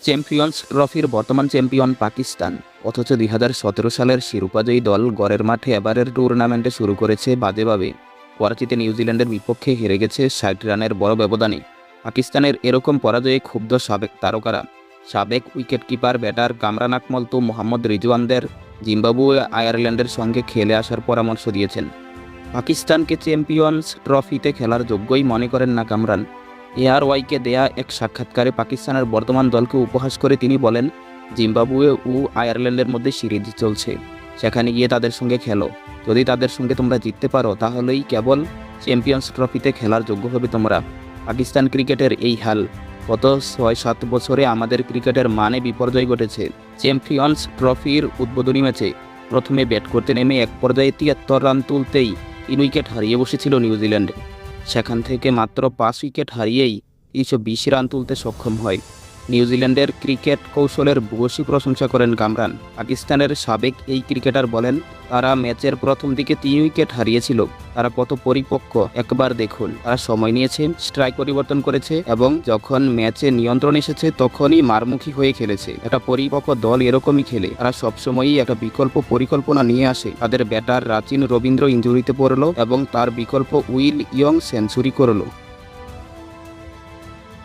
Champions ট্রফির বর্তমান champion Pakistan, অথচ 2017 সালের শিরোপাজয়ী দল গড়ের মাঠে এবারের টুর্নামেন্টে শুরু করেছে বাজেভাবে। করাচিতে নিউজিল্যান্ডের বিপক্ষে হেরে গেছে 60 রানের বড় ব্যবধানে। পাকিস্তানের এরকম পরাজয়ে ক্ষুব্ধ সাবেক তারকারা। সাবেক উইকেটকিপার ব্যাটার কামরান আকমল তো মোহাম্মদ রিজওয়ানদের জিম্বাবুয়ে আয়ারল্যান্ডের সঙ্গে খেলে আসার পরামর্শ দিয়েছেন। পাকিস্তানকে চ্যাম্পিয়ন্স ট্রফিতে খেলার যোগ্যই মনে করেন না কামরান। এআরওয়াইকে দেয়া এক সাক্ষাৎকারে পাকিস্তানের বর্তমান দলকে উপহাস করে তিনি বলেন, জিম্বাবুয়ে ও আয়ারল্যান্ডের মধ্যে সিরিজ চলছে, সেখানে গিয়ে তাদের সঙ্গে খেলো। যদি তাদের সঙ্গে তোমরা জিততে পারো তাহলেই কেবল চ্যাম্পিয়ন্স ট্রফিতে খেলার যোগ্য হবে তোমরা। পাকিস্তান ক্রিকেটের এই হাল। গত 6-7 বছরে আমাদের ক্রিকেটের মানে বিপর্যয় ঘটেছে। চ্যাম্পিয়ন্স ট্রফির উদ্বোধনী ম্যাচে প্রথমে ব্যাট করতে নেমে এক পর্যায়ে 73 রান তুলতেই 3 উইকেট হারিয়ে বসেছিল নিউজিল্যান্ড। সেখান থেকে মাত্র 5 উইকেট হারিয়েই 320 রান তুলতে সক্ষম হয়। নিউজিল্যান্ডের ক্রিকেট কৌশলের ভূয়সী প্রশংসা করেন কামরান। পাকিস্তানের সাবেক এই ক্রিকেটার বলেন, তারা ম্যাচের প্রথম দিকে 3 উইকেট হারিয়েছিল। তারা কত পরিপক্ক একবার দেখুন। তারা সময় নিয়েছে, স্ট্রাইক পরিবর্তন করেছে এবং যখন ম্যাচে নিয়ন্ত্রণ এসেছে তখনই মারমুখী হয়ে খেলেছে। একটা পরিপক্ক দল এরকমই খেলে। তারা সবসময়ই একটা বিকল্প পরিকল্পনা নিয়ে আসে। তাদের ব্যাটার রাচিন রবীন্দ্র ইনজুরিতে পড়ল এবং তার বিকল্প উইল ইয়ং সেঞ্চুরি করল।